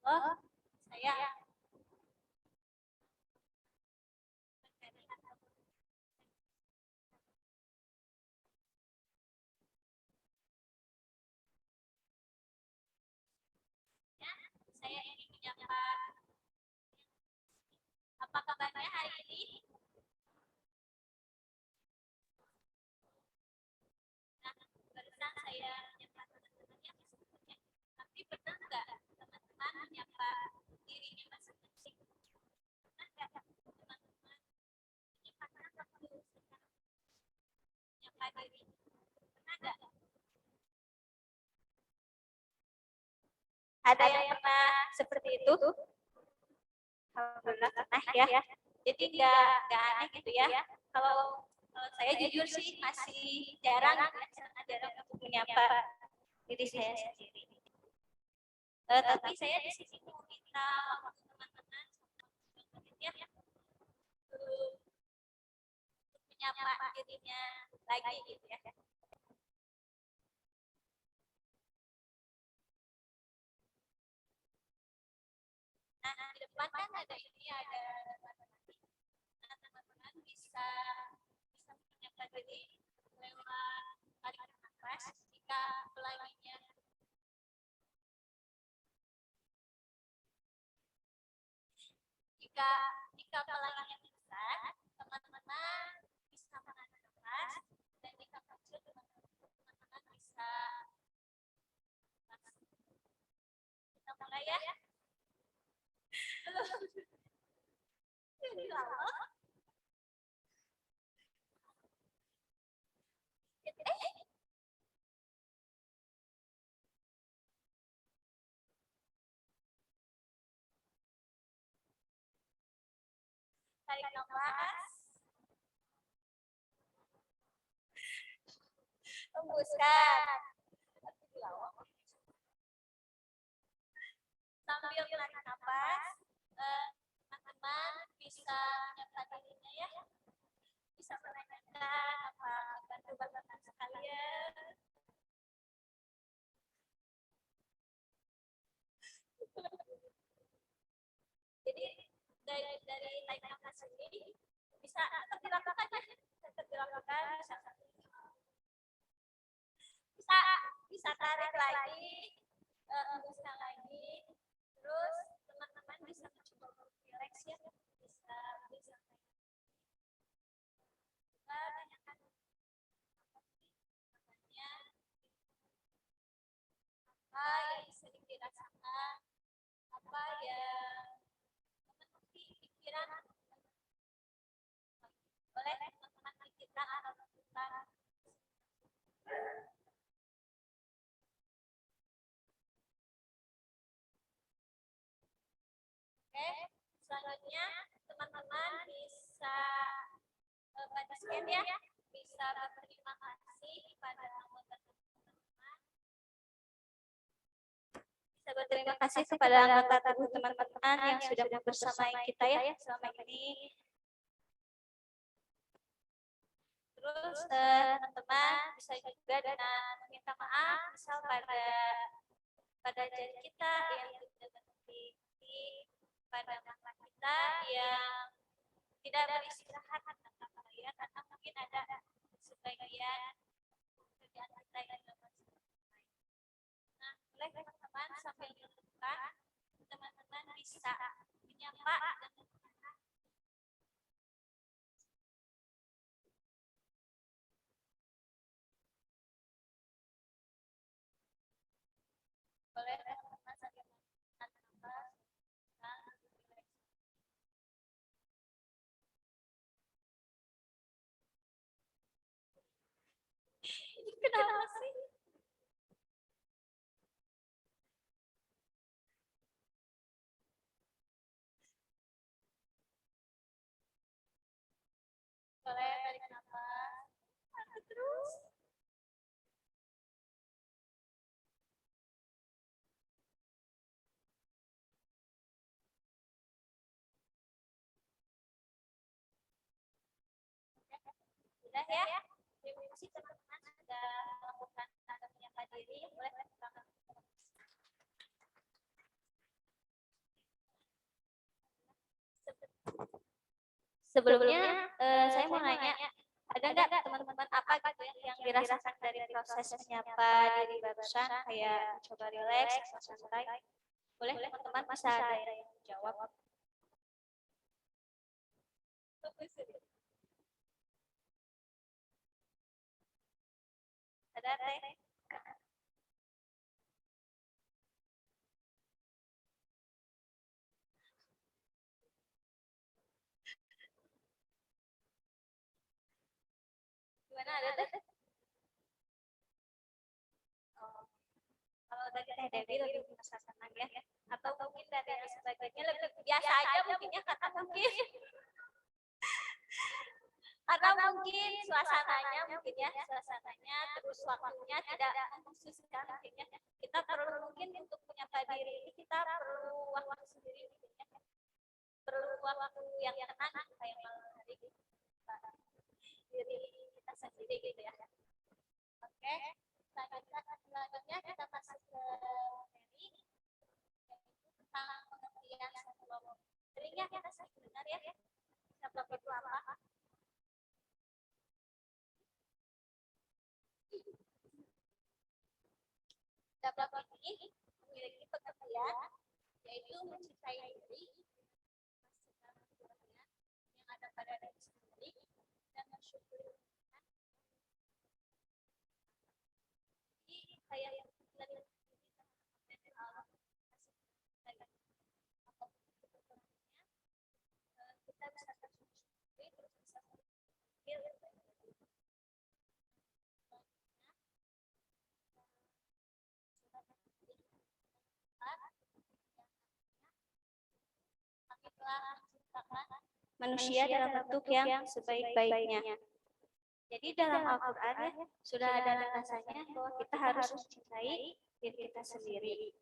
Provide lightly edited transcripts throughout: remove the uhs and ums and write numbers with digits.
Oh, saya saya ingin menyapa. Apa kabarnya hari ini? Nah, barusan saya menyapa teman-temannya sebetulnya. Tapi pernah nggak teman-teman menyapa dirinya masing-masing? Pernah nggak teman-teman menyempatkan waktu menyapa diri? Pernah nggak? Ada yang pernah seperti itu? Alhamdulillah pernah ya. Jadi nggak aneh gitu ya. Kalau saya jujur sih masih jarang untuk menyapa diri saya sendiri. Tapi saya di sini mau minta waktu teman-teman ya untuk menyapa dirinya lagi gitu ya. Nah, di depan kan ada ini ada teman-teman bisa menyapa diri lewat tarik nafas jika pelanginya jika pelanginya besar, teman-teman bisa menarik nafas, dan jika kecil teman-teman bisa kita mulai ya. Jadi lama. Tarik nafas, hembuskan. Sambil tarik nafas, teman-teman bisa menyapa dirinya ya. Bisa menanyakan apa kabar sekalian. Jadi dari tarik nafas ini bisa tetap dilakukan ya, bisa tarik lagi, hembuskan lagi, terus teman-teman bisa mencoba relax ya, bisa tanyakan apa yang sering dirasakan, apa yang memenuhi pikiran, boleh teman-teman kita atau kita. Oke, selanjutnya teman-teman bisa pada scan ya, bisa berterima kasih kepada anggota teman-teman, bisa berterima kasih kepada anggota tubuh teman-teman yang sudah bersama kita ya selama ini. Terus teman-teman bisa juga dengan meminta maaf misal pada jari kita yang tidak berhenti, pada mata kita yang tidak beristirahat ya, karena mungkin ada sebagian kerjaan kita yang tidak selesai. Nah, boleh teman-teman sambil dilakukan, teman-teman bisa menyapa dan boleh teman-teman sambil menyapa. Kenapa sih? Boleh tarik nafas, terus. Sudah ya. Terima kasih teman-teman sudah melakukan tanda menyapa diri. Boleh Sebelumnya saya mau nanya, ada nggak teman-teman apa gitu yang dirasakan dari proses menyapa diri barusan, kayak coba rileks atau santai? Boleh teman-teman bisa ada yang jawab. Ada teh? Gimana, ada teh? Oh, kalau dari Teh Dewi lebih merasa senang ya, atau mungkin dari yang sebagainya lebih biasa aja mungkin ya, karena mungkin suasananya mungkin ya, suasananya terus waktunya tidak mengkhususkan mungkin ya. Kita perlu mungkin untuk menyapa diri ini kita perlu waktu sendiri mungkin ya. Perlu waktu yang tenang kayak malam hari gitu. Diri kita sendiri gitu ya. Oke, selanjutnya kita masuk ke materi tentang pengertian self-love. Seringnya kita sering dengar ya, self-love itu apa? Self-love ini memiliki pengertian yaitu mencintai diri, yang ada pada diri sendiri, dan mensyukuri. Jadi kayak yang dari Allah kita bisa tersyukuri, terus bisa berpikir manusia dalam bentuk yang sebaik-baiknya. Jadi dalam Al-Quran ya, sudah ada landasannya bahwa kita harus mencintai diri kita sendiri.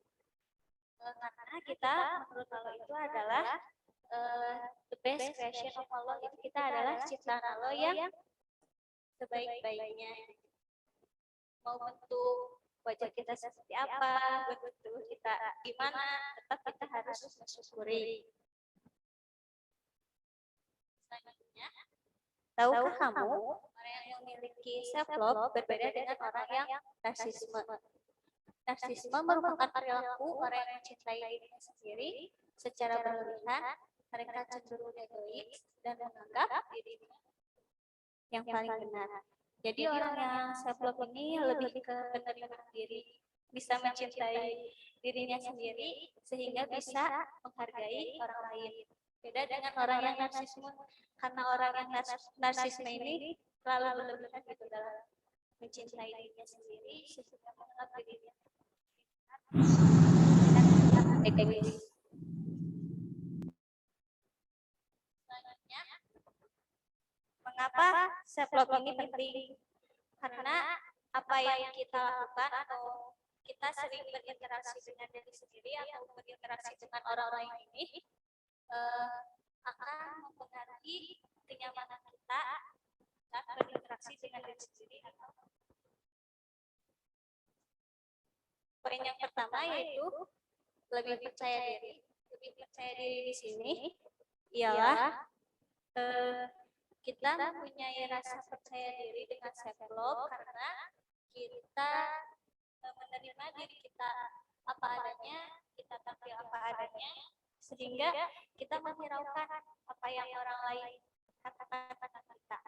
Karena kita menurut Allah itu adalah the best creation of Allah, itu kita adalah ciptaan Allah yang sebaik-baiknya. Mau bentuk wajah kita seperti apa, bentuk kita gimana, tetap kita harus mensyukuri. Selanjutnya, tahukah kamu orang yang memiliki self-love berbeda dengan orang yang narsisme? Narsisme merupakan perilaku orang yang mencintai dirinya sendiri secara berlebihan. Mereka cenderung egois dan menganggap dirinya yang paling benar. Jadi orang yang self-love ini lebih ke penerimaan diri, bisa mencintai dirinya sendiri sehingga bisa menghargai orang lain. Beda dengan orang yang narsisme, karena orang yang narsisme ini terlalu berlebihan gitu dalam mencintai dirinya sendiri sehingga menganggap dirinya egois. Selanjutnya, mengapa self-love ini penting? Karena apa yang kita lakukan atau kita sering berinteraksi dengan diri sendiri atau berinteraksi dengan orang lain ini akan mempengaruhi kenyamanan kita saat berinteraksi dengan diri sendiri. Poin yang pertama yaitu lebih percaya diri. Lebih percaya diri di sini ialah kita mempunyai rasa percaya diri dengan self-love karena kita menerima diri kita apa adanya, kita tampil apa adanya, sehingga kita menghiraukan apa yang orang lain katakan tentang kita.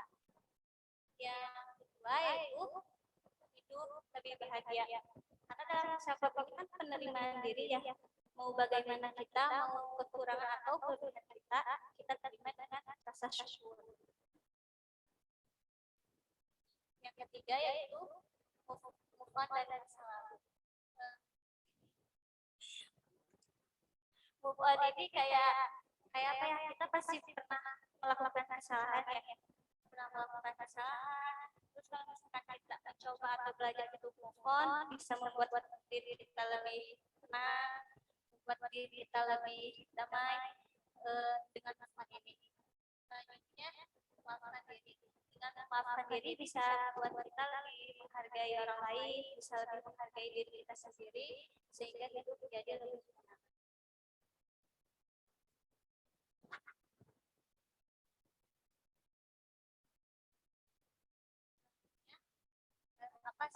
Yang kedua yaitu hidup lebih bahagia. Karena dalam self-love itu kan penerimaan diri ya. Mau bagaimana kita, mau kekurangan atau kelebihan kita terima dengan rasa syukur. Yang ketiga yaitu move on dari masa lalu. Move on ini kayak apa ya, kita pasti pernah melakukan kesalahan ya, terus kalau misalkan kita mencoba atau belajar untuk move on, bisa membuat diri kita lebih tenang, membuat diri kita lebih damai dengan move ini. Selanjutnya, memaafkan diri. Dengan memaafkan diri bisa buat kita lebih menghargai orang lain, bisa lebih menghargai diri kita sendiri, sehingga hidup menjadi lebih tenang.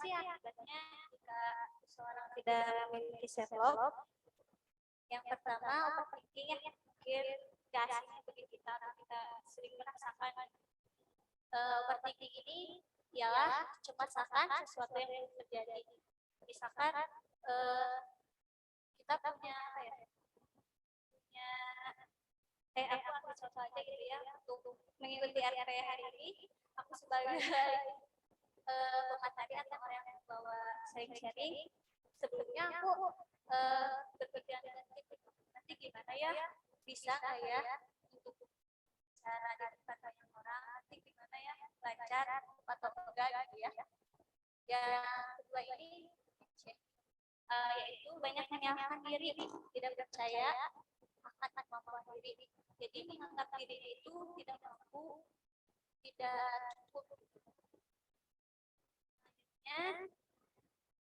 sih akibatnya jika seseorang tidak memiliki self love? Yang pertama, overthinking ya, mungkin gak asing bagi kita sering merasakan overthinking ini ialah cemas-cemas sesuatu yang belum terjadi. Misalkan kita punya apa ya? Aku ambil contoh aja gitu ya, untuk mengikuti RP hari ini, aku sebagai pemateri atau orang yang bawa sharing-sharing, sebelumnya aku berpikiran nanti gimana ya, bisa nggak ya untuk cara di depan banyak orang, nanti gimana ya, lancar atau enggak gitu ya. Yang kedua ini yaitu banyak menyalahkan diri, tidak percaya akan kemampuan diri. Jadi menganggap diri itu tidak mampu, tidak cukup. Selanjutnya,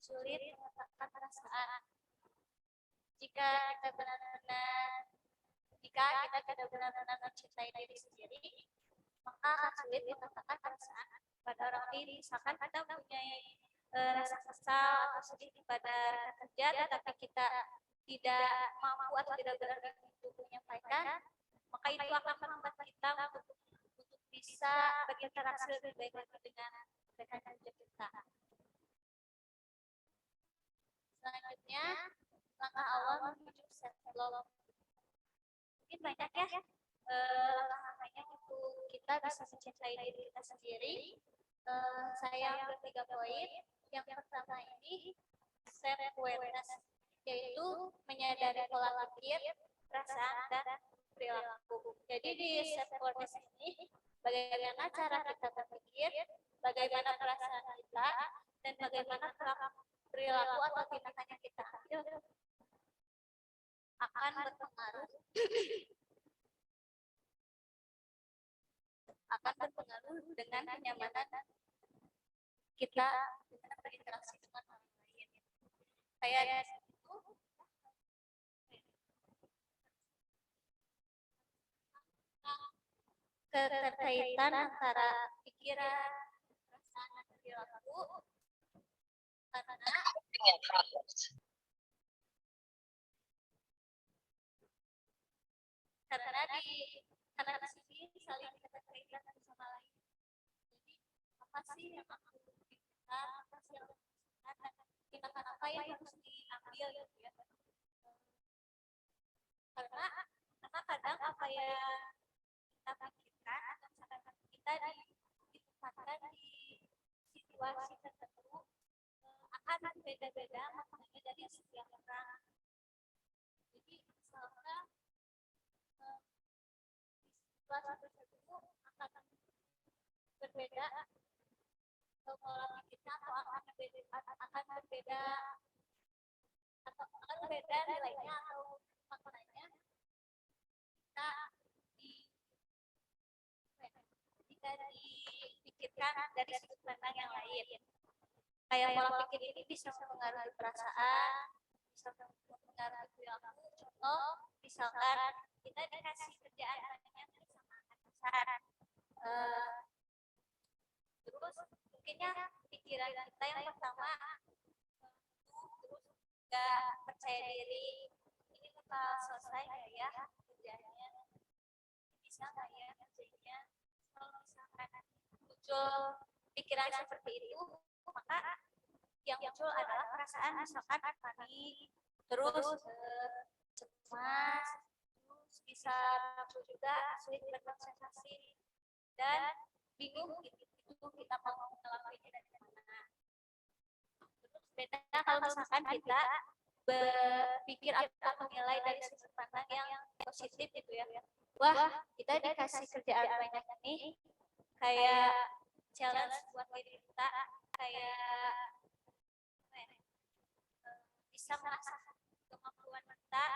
sulit mengungkapkan perasaan. Jika kita benar-benar mencintai diri sendiri, maka akan sulit mengungkapkan perasaan pada orang lain. Misalkan kita mempunyai rasa kesal atau sedih pada kerja, tetapi kita tidak mampu atau tidak berani untuk menyampaikan, maka itu akan menghambat kita untuk bisa berinteraksi lebih baik lagi dengan rekan kerja kita. Selanjutnya, langkah awal menuju self love. Mungkin banyak ya langkah-langkahnya untuk kita bisa mencintai diri kita sendiri. Saya ambil 3 poin. Yang pertama ini self awareness, yaitu menyadari pola pikir, perasaan, dan perilaku. Jadi di self awareness ini bagaimana cara kita berpikir, bagaimana perasaan kita, dan bagaimana perilaku atau tindakan yang kita ambil akan berpengaruh dengan kenyamanan kita dengan berinteraksi dengan orang lain. Kayak itu keterkaitan antara pikiran, perasaan, dan perilaku karena di sini saling keterkaitan satu sama lain. Jadi apa sih yang aku pikirkan, apa sih yang aku pikirkan, tindakan apa yang harus diambil gitu ya. Karena kadang apa yang kita pikirkan atau misalkan kita ditempatkan di situasi tertentu akan berbeda-beda maknanya dari setiap orang. Jadi misalnya situasi tertentu akan berbeda pola pikirnya atau akan berbeda nilainya atau maknanya jika dipikirkan dari sudut pandang yang lain. Kayak pola pikir ini bisa mempengaruhi perasaan, bisa mempengaruhi perilaku. Contoh, misalkan kita dikasih kerjaan banyak sama atasan, terus mungkinnya pikiran kita yang pertama terus nggak percaya diri, ini bakal selesai nggak ya kerjanya, bisa nggak ya kerjanya. Kalau misalkan muncul pikiran seperti itu, maka yang muncul adalah perasaan misalkan panik, terus cemas, terus bisa muncul juga sulit berkonsentrasi dan bingung gitu kita mau ngelakuinnya dari mana. Terus beda kalau misalkan kita berpikir atau menilai dari sudut pandang yang positif gitu ya. Wah, kita dikasih kerjaan banyak nih, kayak challenge buat diri kita, kayak bisa merasa kemampuan kita.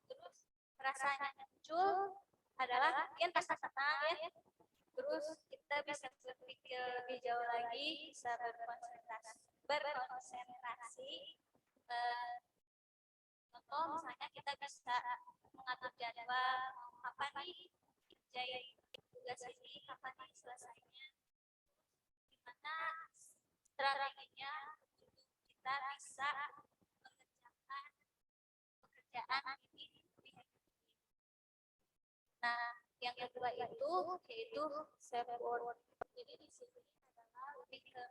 Terus perasaan yang muncul adalah mungkin rasa senang ya. Terus kita bisa berpikir lebih jauh lagi, bisa berkonsentrasi. Contoh misalnya kita bisa mengatur jadwal, kapan nih kerjain tugas ini, kapan nih selesainya, gimana strateginya kita bisa mengerjakan pekerjaan ini. Nah, yang kedua itu yaitu self worth. Jadi di sini adalah lebih ke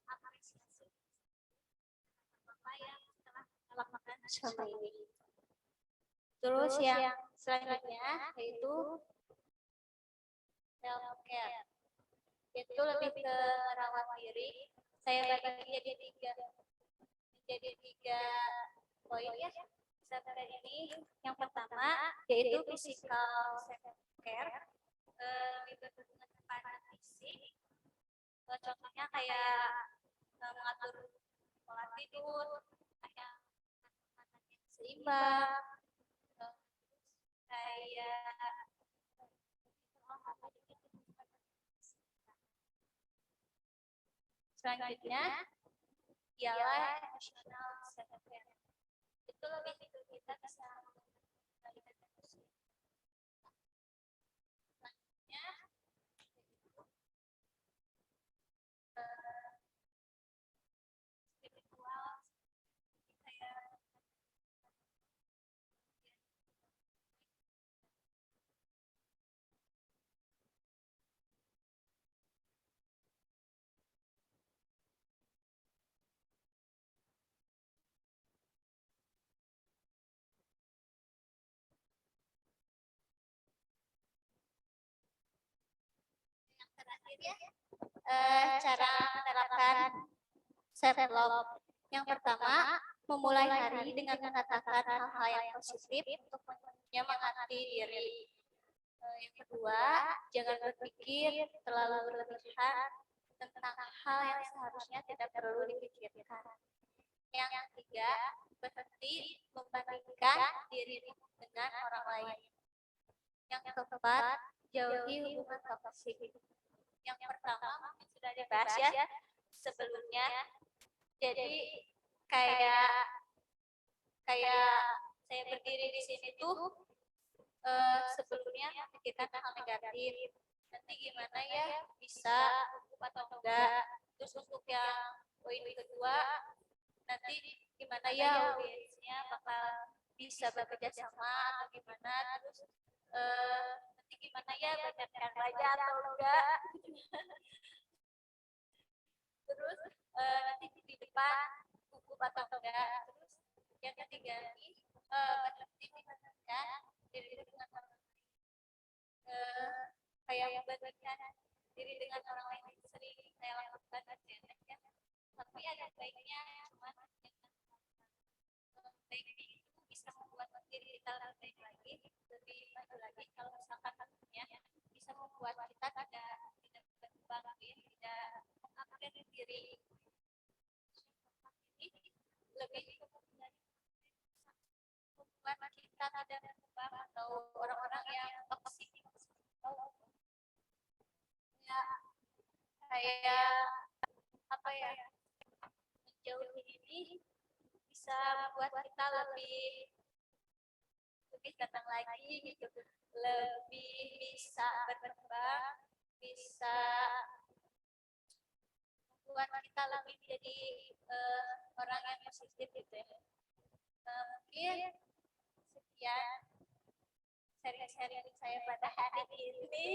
mengapresiasi apa yang telah kita lakukan selama ini. Terus yang selanjutnya yaitu self care. Itu lebih ke merawat diri. Saya bagi jadi tiga poin ya self care ini. Yang pertama yaitu physical self care, lebih berhubungan kepada fisik. Contohnya kayak mengatur pola tidur, kayak makan yang seimbang, kayak selanjutnya ialah emotional self care. Itu lebih kita bisa mengendalikan emosi. Selanjutnya spiritual kayak yang terakhir ya, cara menerapkan self love. Yang pertama, memulai hari dengan mengatakan hal-hal yang positif untuk menyemangati diri. Yang kedua, jangan berpikir terlalu berlebihan tentang hal yang seharusnya tidak perlu dipikirkan. Yang ketiga, berhenti membandingkan diri dengan orang lain. Yang keempat, jauhi hubungan toksik. Yang pertama mungkin sudah dibahas ya sebelumnya. Jadi kayak saya berdiri di sini tuh sebelumnya memikirkan hal negatif. Nanti gimana ya bisa atau enggak. Terus untuk yang poin kedua, nanti gimana ya audiensnya bakal bisa bekerja sama atau gimana. Terus nanti gimana ya banyakkan belajar atau enggak. Terus nanti di depan buku atau enggak. Terus yang ketiga ini berhenti membandingkan diri dengan orang lain. Kayak membandingkan diri dengan orang lain itu sering saya lakukan aja ya. Tapi ada baiknya cuma baiknya itu bisa membuat diri kita lebih baik lagi, lebih maju lagi. Kalau misalkan tentunya bisa membuat kita tidak berkembang, tidak mengupgrade diri. Ini lebih membuat kita tidak berkembang atau orang-orang yang toksik ya kayak apa ya, menjauhi ini bisa membuat kita lebih tenang lagi gitu, lebih bisa berkembang, bisa membuat kita lebih jadi orang yang positif gitu ya. Mungkin sekian sharing saya pada hari ini.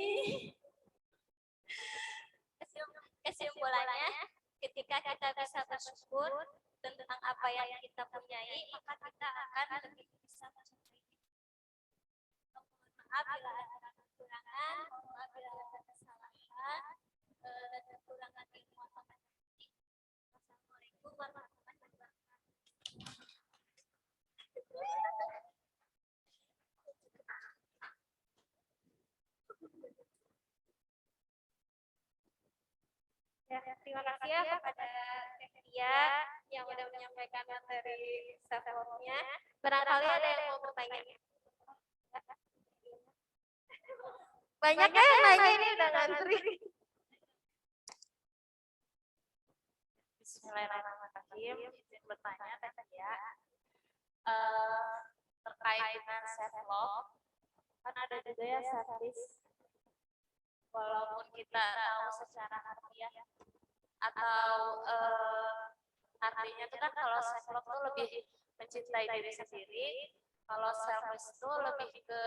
Kesimpulannya, ketika kita bisa bersyukur tentang apa yang kita punyai, maka kita akan lebih bisa mencintai. Maaf bila ada kekurangan, maaf bila ada kesalahan dan kekurangan ilmu atau matematik. Wassalamualaikum warahmatullahi wabarakatuh. Ya, terima kasih ya kepada Tia yang sudah menyampaikan materi self-love-nya. Barangkali ada yang mau bertanya. Banyak ya yang nanya, ini udah ngantri. Bismillahirrahmanirrahim. Izin bertanya Teh Tia. terkait dengan self love, kan ada juga ya service, walaupun kita tahu secara harfiah atau artinya itu kan kalau self love itu lebih mencintai diri sendiri, kalau service itu lebih ke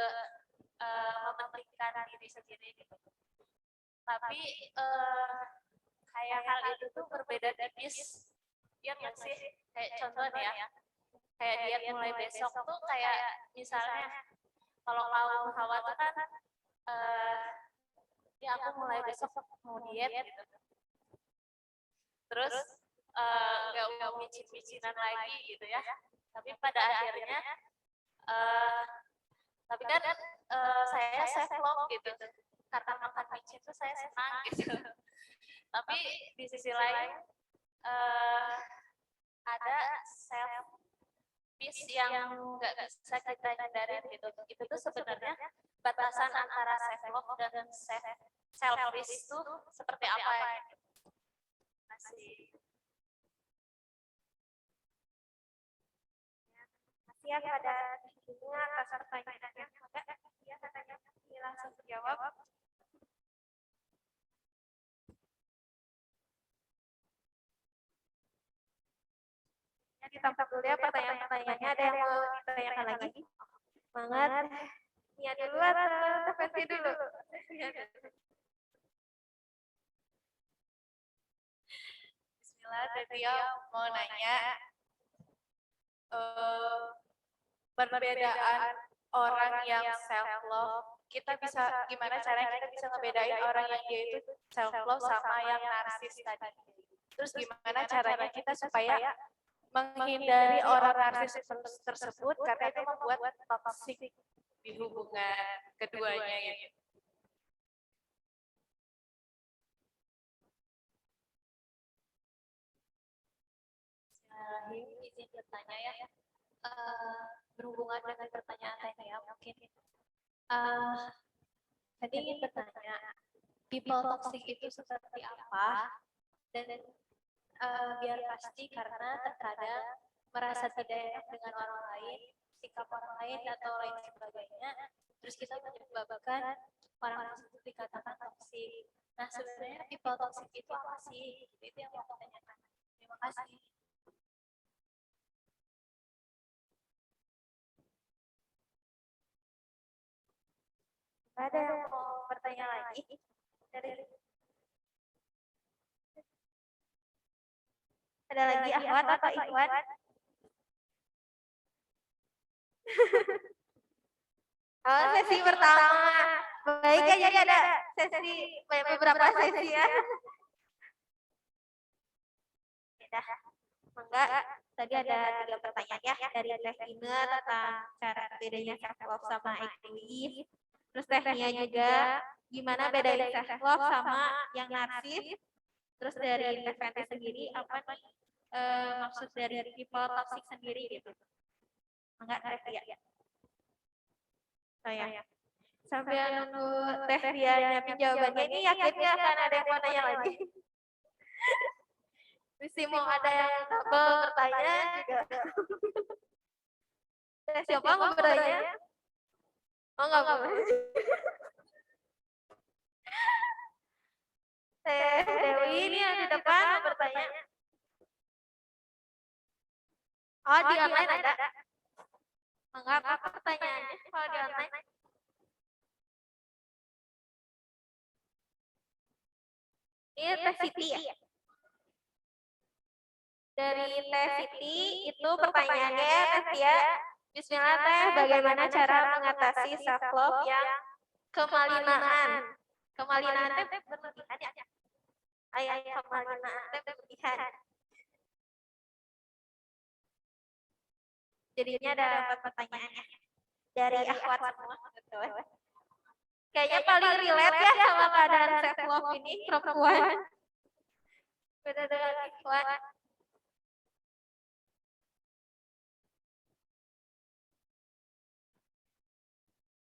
mementingkan diri sendiri gitu. Tapi kayak hal itu tuh berbeda tipis, ya nggak sih? Kayak contoh nih ya, kayak diet mulai besok tuh kayak misalnya kalau kaum Hawa tuh kan ya aku mulai besok mau diet gitu. Terus nggak mau micin-micinan lagi gitu ya. Tapi pada akhirnya tapi kan saya self love gitu. Karena makan micin tuh saya senang gitu. Tapi di sisi lain ada self peace yang nggak bisa kita hindarin gitu. Itu tuh sebenarnya batasan antara self love dan selfish itu seperti apa ya? Masih ya pada ibunya atas pertanyaannya, semoga dia katanya langsung menjawab. Ya, ditangkap dulu ya pertanyaan-pertanyaannya, ada yang mau ditanyakan lagi? Semangat. Ya dulu atau intervensi dulu? Bismillah, Detia mau nanya perbedaan orang yang self love, kita bisa gimana caranya kita bisa ngebedain orang yang dia itu self love sama yang narsis tadi. Terus gimana caranya kita supaya menghindari orang narsis tersebut karena itu membuat toksik di hubungan keduanya gitu. Izin bertanya ya, berhubungan dengan pertanyaan saya mungkin. Tadi ingin bertanya, people toxic itu seperti apa? Dan biar pasti karena terkadang merasa tidak enak dengan orang lain, sikap orang lain atau lain sebagainya, terus kita menyebabkan orang tersebut dikatakan toxic. Nah sebenarnya people toxic itu apa sih? Itu yang mau saya tanyakan. Terima kasih. Ada yang mau bertanya lagi? Ada lagi Ahwat atau Ikhwan? Oh, sesi pertama. Baik ya, jadi ada sesi beberapa sesi ya. Sudah. Enggak, tadi ada 3 pertanyaan ya dari Teh Ina tentang cara bedanya self love sama egois. Terus Tehnya juga gimana bedain self love sama yang narsis. Terus dari Teh Fenty sendiri apa nih maksud dari people toxic sendiri gitu. Enggak Teh ya. Saya sambil nunggu Teh dia nyiapin jawabannya, ini yakin nggak akan ada yang mau nanya lagi? Mesti mau ada yang double bertanya juga. Siapa mau bertanya? Oh nggak boleh. Teh Dewi ini yang di depan mau bertanya. Oh di online ada? Enggak apa pertanyaannya kalau di online. Ini Teh Siti ya? Dari Teh Siti itu pertanyaannya Teh Tia. Bismillah Teh, bagaimana cara mengatasi self love yang kemalinaan? Kemalinaan Teh berlebihan ya? Ayah kemalinaan Teh berlebihan. Jadinya ada 4 pertanyaannya dari Ahwat semua. Kayaknya paling relate ya sama keadaan self love ini perempuan. Beda dengan Ikhwan.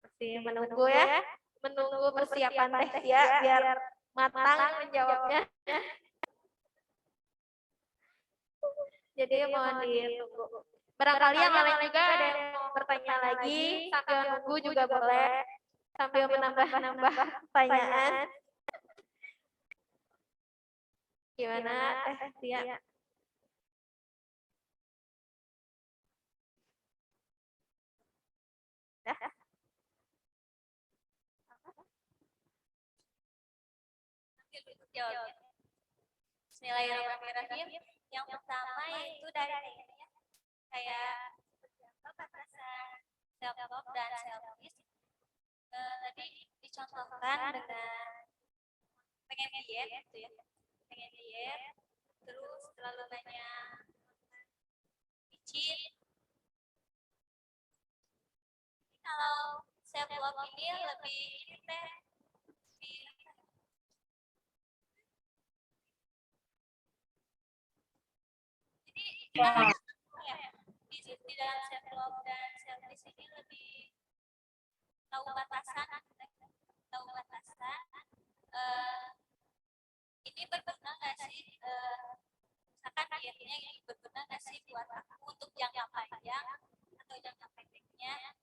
Masih menunggu ya, menunggu persiapan Teh Tia biar matang menjawabnya. Jadi mohon ditunggu. Barangkali yang lain juga ada yang mau bertanya lagi, sambil nunggu juga boleh, sambil menambah-nambah pertanyaan. Gimana Teh Tia? Jawab. Bismillahirrahmanirrahim. Yang pertama itu dari kayak batasan self love dan selfish. Tadi dicontohkan dengan pengen diet gitu ya, pengen diet, terus selalu nanya micin. Kalau self love ini lebih ini teh jadi di dalam self love dan selfish ini lebih tahu batasan, ini berguna nggak sih, misalkan dietnya ini berguna nggak sih buat aku untuk jangka panjang atau jangka pendeknya.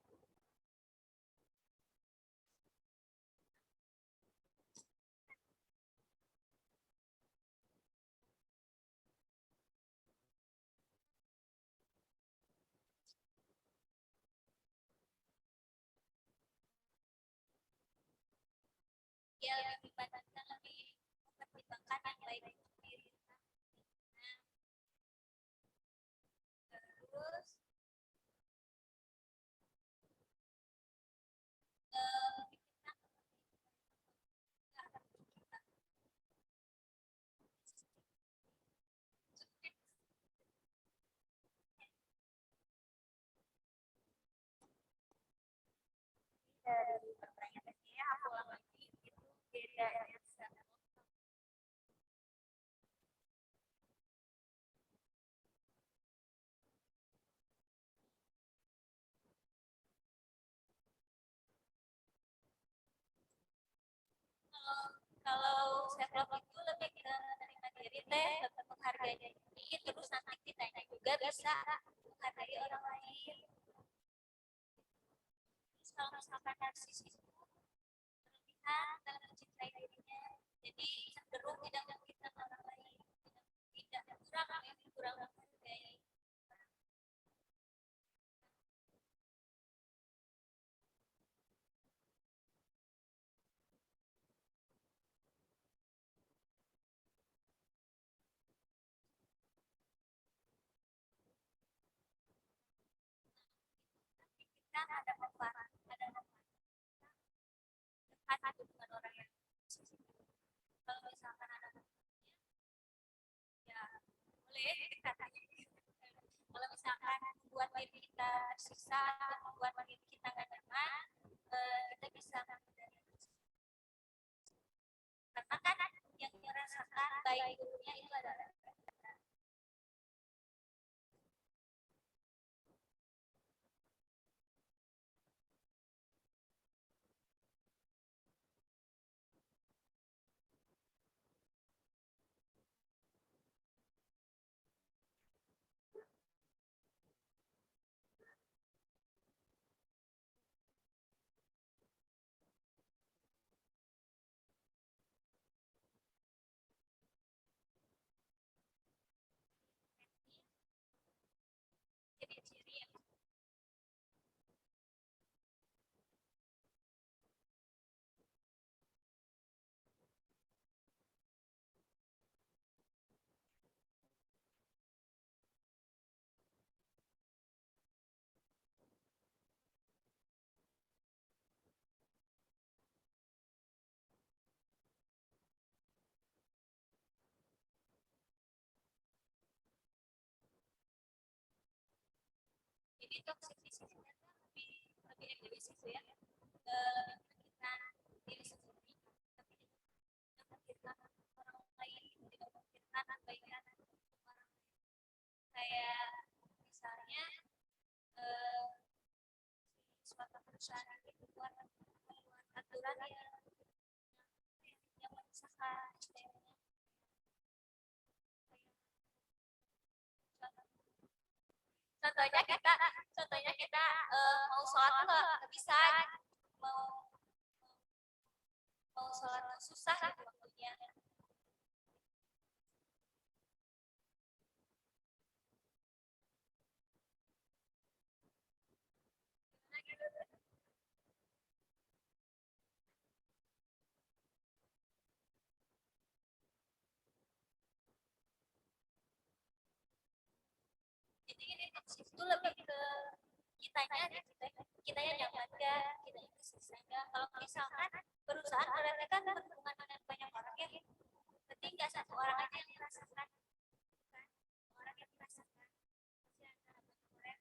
Ya lebih dibandingkan lebih mempertimbangkan yang baik untuk diri. Terus dari pertanyaannya aku ulang lagi itu bedanya kalau self love itu lebih ke menerima diri teh, tetap menghargai diri, terus nanti kitanya juga bisa menghargai orang lain. Terus kalau misalkan narsis itu berlebihan dalam mencintai dirinya, jadi cenderung tidak memikirkan orang lain, tidak kurang menghargai. Kita ada pemparan, ada dekat dengan orang yang kalau misalkan ada ya boleh dekat. Kalau misalkan membuat diri kita tersiksa atau membuat diri kita nggak nyaman, kita bisa menghindari. Karena kan yang merasakan baik buruknya itu adalah ciri-ciri yang jadi toksisitasnya lebih egois itu ya, memikirkan diri sendiri, tapi memikirkan orang lain, tidak memikirkan kebaikan orang lain. Kayak misalnya suatu perusahaan itu buat aturan yang memisahkan contoh contohnya kita mau sholat tuh nggak bisa, mau mau sholat tuh susah gitu waktunya. Jadi ini itu lebih ke kitanya nyaman gak, kitanya selesai gak. Kalau misalkan perusahaan berarti kan berhubungan dengan banyak orang ya, berarti nggak satu orang aja yang merasakan, bukan orang yang merasakan, pasti ada banyak orang.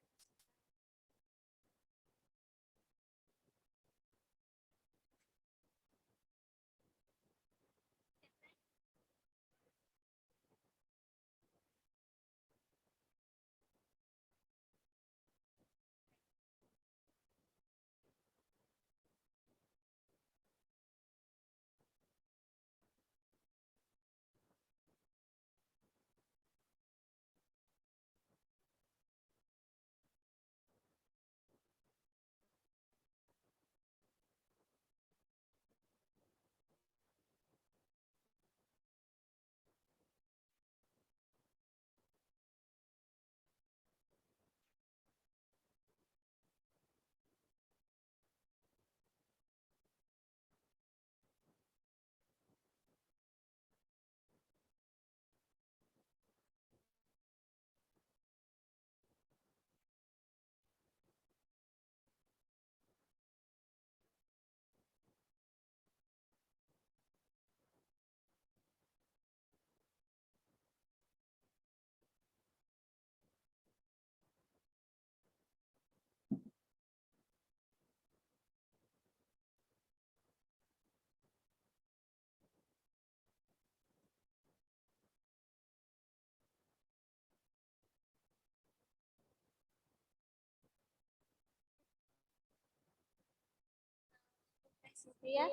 Itu ya,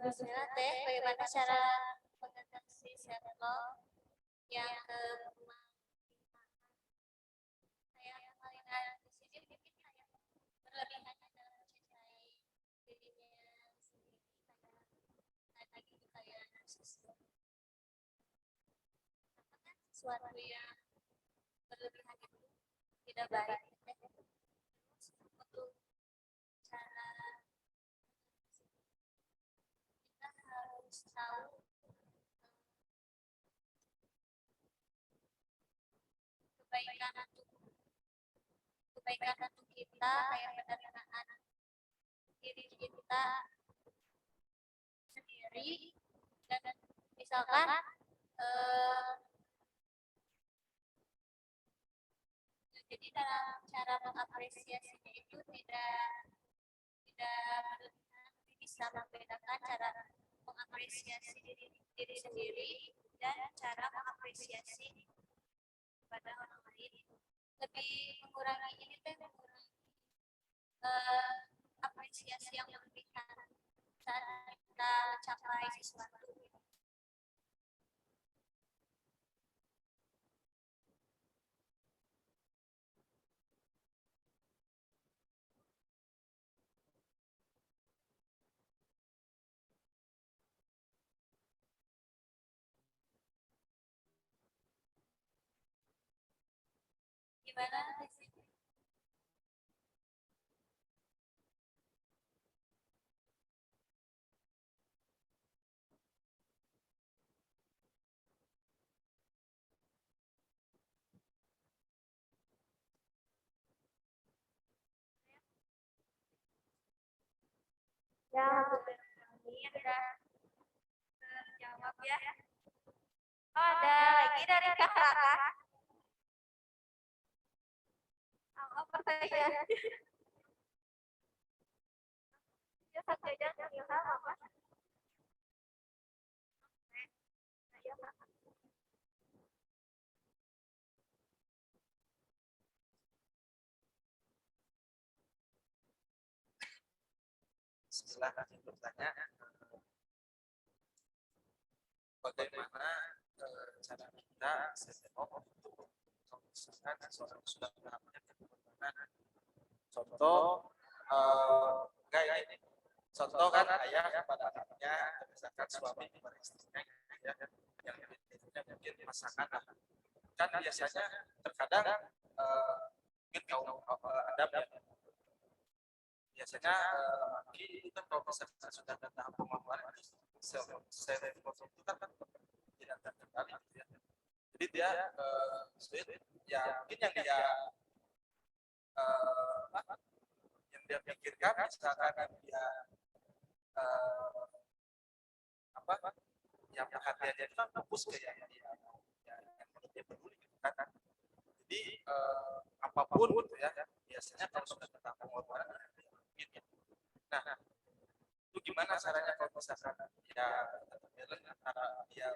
bismillah teh, bagaimana cara mendeteksi self love yang ke kayak kemarin di sini mungkin kayak berlebihan dalam mencintai dirinya sendiri, kayak tadi itu kayak narsis, kan sesuatu yang berlebihan itu tidak baik. Untuk cara kita harus tahu kebaikan untuk kita, kayak penerimaan diri kita sendiri, dan misalkan jadi dalam cara mengapresiasinya itu tidak berlebihan, tapi bisa membedakan cara mengapresiasi diri sendiri dan cara mengapresiasi pada orang lain, lebih mengurangi ini teh, mengurangi apresiasi yang berlebihan saat kita mencapai sesuatu. Gimana di sini? Ya, ini sudah terjawab ya. Oh, ada lagi dari Kak Raka. Apa pertanyaan? Ya, Kak Jajang dan Ilham apa? Ayo, Kak. Setelah kami bertanya bagaimana cara kita self love untuk kalau misalkan seseorang sudah melakukan pengorbanan. Contoh, kayak ini. Contoh kan ayah kepada anaknya, misalkan suami kepada istrinya, ya, yang mungkin pasangan lah. Kan biasanya terkadang mungkin kaum adab ya, biasanya laki itu kan kalau misalkan sudah ada tahap pemahaman self itu kan tidak terkendali gitu ya. Jadi dia ya mungkin yang dia pikirkan misalkan dia yang perhatiannya itu kan fokus ke yang menurut dia peduli gitu kan. Jadi apapun gitu ya, biasanya kalau sudah tentang pengorbanan mungkin. Nah, itu gimana caranya kalau misalkan ya balance antara dia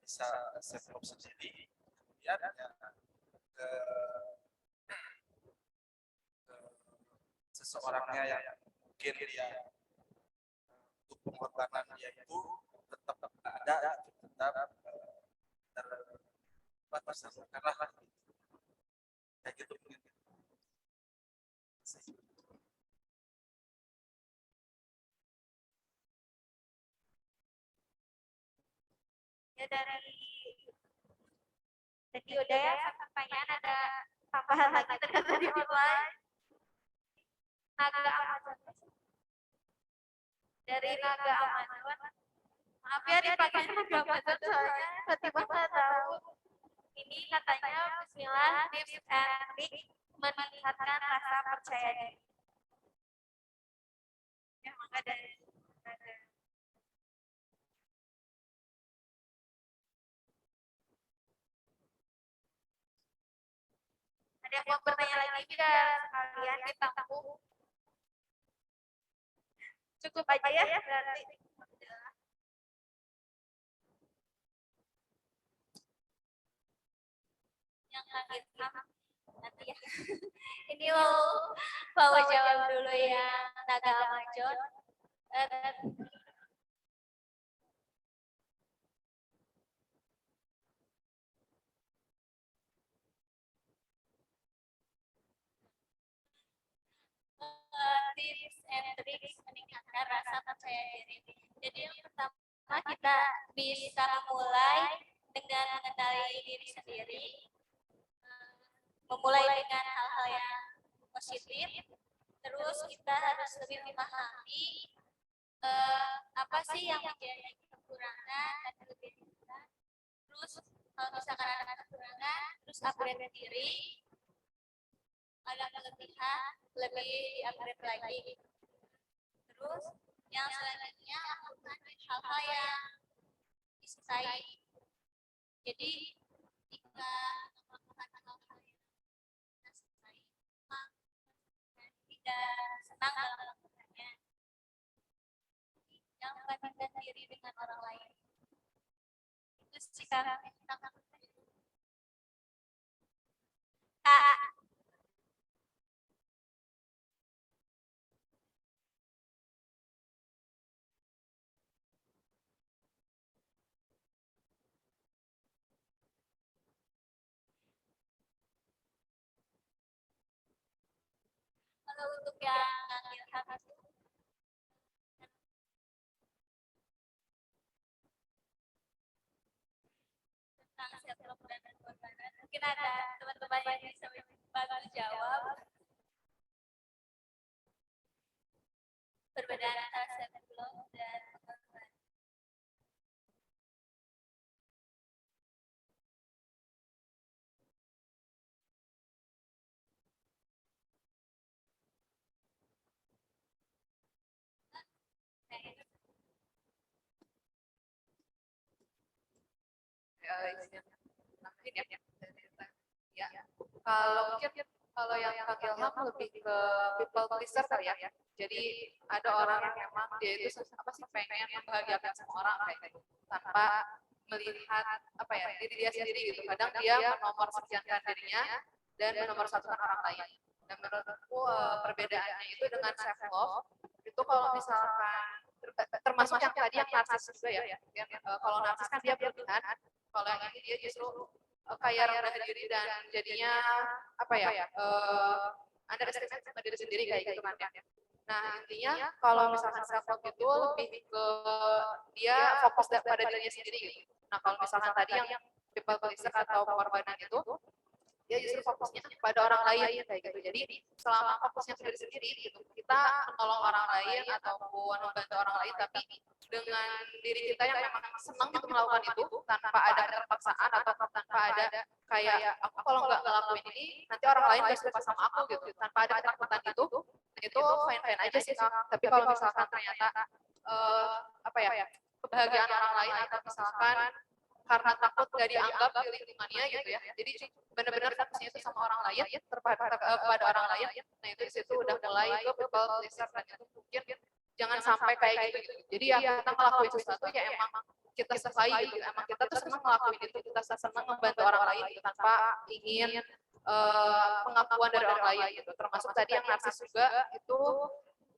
bisa self love sendiri, kemudian ya ke seseorangnya yang mungkin dia untuk pengorbanan dia itu tetap ada, tetap terbataskan lah kayak gitu mungkin. Ya dari tadi udah ya pertanyaan, ada tambahan lagi ternyata di online. Naga Amazon. Dari Naga Amazon. Maaf ya dipanggil Naga Amazon soalnya tiba-tiba nggak tahu. Ini katanya Bismillah, tips and trick meningkatkan rasa percaya diri. Ya maka dari ada yang mau bertanya lagi biar kalian ditampung. Cukup aja ya berarti. Yang kaget nanti ya. Ini mau jawab dulu ya Naga Amazon. Tips and tricks meningkatkan rasa percaya diri. Jadi yang pertama kita bisa mulai dengan mengenali diri sendiri, memulai dengan hal-hal yang positif. Terus kita harus lebih memahami apa sih yang menjadi kekurangan dan kelebihan kita. Terus kalau misalkan ada kekurangan, terus upgrade diri. Ada kelebihan, lebih di-upgrade lagi. Terus yang selanjutnya lakukan hal-hal yang disukai. Jadi jika melakukan hal-hal yang kita sukai, dan tidak senang dalam melakukannya, jangan bandingkan diri dengan orang lain. Itu sih cara kita lakukan. Kalau untuk yang ngambil hak itu tentang self love dan pengorbanan, mungkin ada teman-teman yang bisa bantu jawab perbedaan antara self love dan pengorbanan. Ya, kalau mungkin kalau yang Kang Ilham lebih ke people pleaser kali ya. Jadi ada orang yang memang dia itu apa sih pengen membahagiakan semua orang kayak gitu, tanpa melihat apa ya diri dia sendiri gitu. Kadang dia menomorsatukan dirinya dan menomorsatukan orang lain. Dan menurutku perbedaannya itu dengan self love itu kalau misalkan termasuk yang tadi yang narsis juga ya. Yang, kalau narsis kan dia berlebihan, kalau yang ini dia justru kayak rendah diri dan jadinya apa ya, underestimate sama diri sendiri kayak gitu kan ya. Nah intinya kalau misalkan self love itu lebih ke dia fokus pada dirinya sendiri gitu. Nah kalau misalkan tadi yang people pleaser atau pengorbanan itu, dia justru fokusnya pada orang lain kayak gitu. Jadi selama fokusnya ke diri sendiri gitu, kita menolong orang lain ataupun membantu orang lain, tapi dengan diri kita yang memang senang gitu melakukan itu tanpa ada keterpaksaan atau tanpa ada kayak aku kalau nggak ngelakuin ini nanti orang lain gak suka sama aku gitu, tanpa ada ketakutan itu fine fine aja sih Kak. Tapi kalau misalkan ternyata apa ya, kebahagiaan orang lain atau misalkan karena takut gak dianggap di lingkungannya gitu ya, jadi benar-benar fokusnya itu sama orang lain, kepada orang lain. Nah itu disitu udah mulai ke people pleaser, dan itu mungkin jangan sampai kayak gitu. Jadi ya kita ngelakuin sesuatu ya emang kita sukai gitu, emang kita tuh senang ngelakuin itu, kita senang membantu orang lain gitu, tanpa ingin pengakuan dari orang lain gitu. Termasuk tadi yang narsis juga itu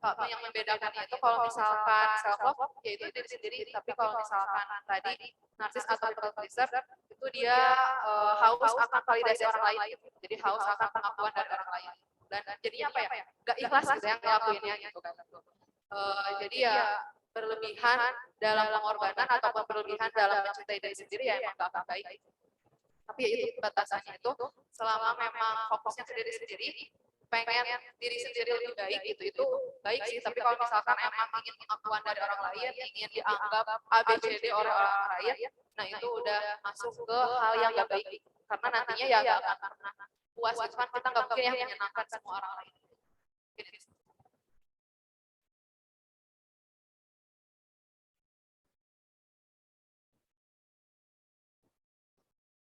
yang membedakannya itu kalau misalkan self love yaitu diri sendiri, tapi kalau misalkan tadi narsis atau people pleaser itu dia haus akan validasi orang lain gitu. Jadi haus akan pengakuan dari orang lain, dan jadinya apa ya, gak ikhlas gitu yang ngelakuinnya gitu kan. Jadi ya berlebihan dalam pengorbanan ataupun berlebihan dalam mencintai diri sendiri ya emang gak akan baik. Tapi ya itu batasannya itu selama memang fokusnya ke diri sendiri, pengen diri sendiri lebih baik itu baik sih. Tapi kalau misalkan emang ingin pengakuan dari orang lain, ingin dianggap ABCD oleh orang lain, nah itu udah masuk ke hal yang gak baik, karena nantinya ya gak akan pernah puas gitu kan, kita gak mungkin yang menyenangkan semua orang lain.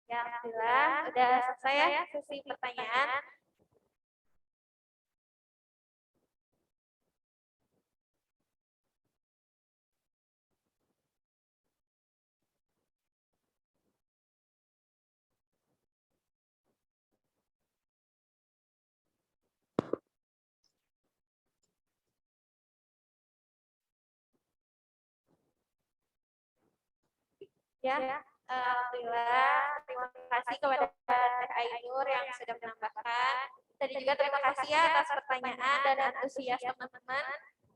Ya, alhamdulillah udah selesai ya sesi pertanyaan. Ya, alhamdulillah terima kasih kepada Teh Ainur yang sudah menambahkan. Tadi juga terima kasih ya atas pertanyaan dan antusias teman-teman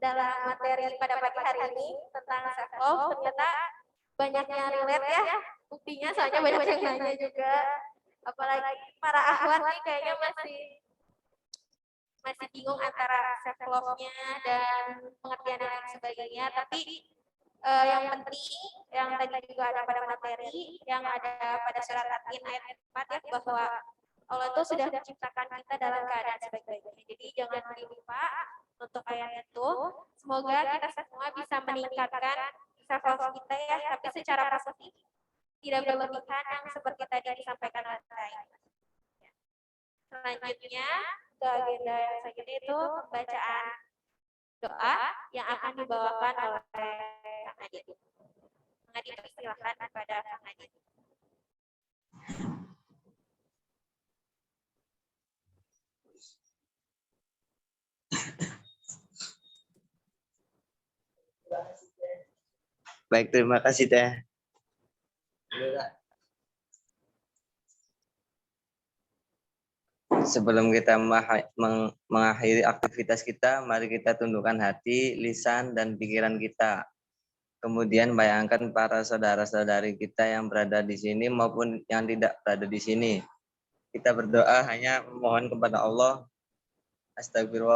dalam materi pada pagi hari ini tentang self love. Ternyata banyak yang relate ya, buktinya soalnya banyak yang nanya juga. Apalagi para akhwat nih kayaknya masih bingung antara self love-nya dan pengertian yang sebagainya. Tapi yang penting yang tadi juga ada pada materi, yang ada pada surat At-Tin ayat 4 ya, bahwa Allah itu sudah menciptakan kita dalam keadaan sebaik-baiknya. Jadi jangan lupa untuk ayat itu. Semoga kita semua bisa meningkatkan self love kita ya, tapi secara positif, tidak berlebihan yang seperti tadi disampaikan oleh saya. Selanjutnya ke agenda yang selanjutnya itu pembacaan doa yang akan dibawakan oleh Kang Adit. Kang Adit, silakan kepada Kang Adit. Baik, terima kasih Teh. Sebelum kita mengakhiri aktivitas kita, mari kita tundukkan hati, lisan, dan pikiran kita. Kemudian bayangkan para saudara-saudari kita yang berada di sini maupun yang tidak berada di sini. Kita berdoa hanya memohon kepada Allah. Astagfirullah.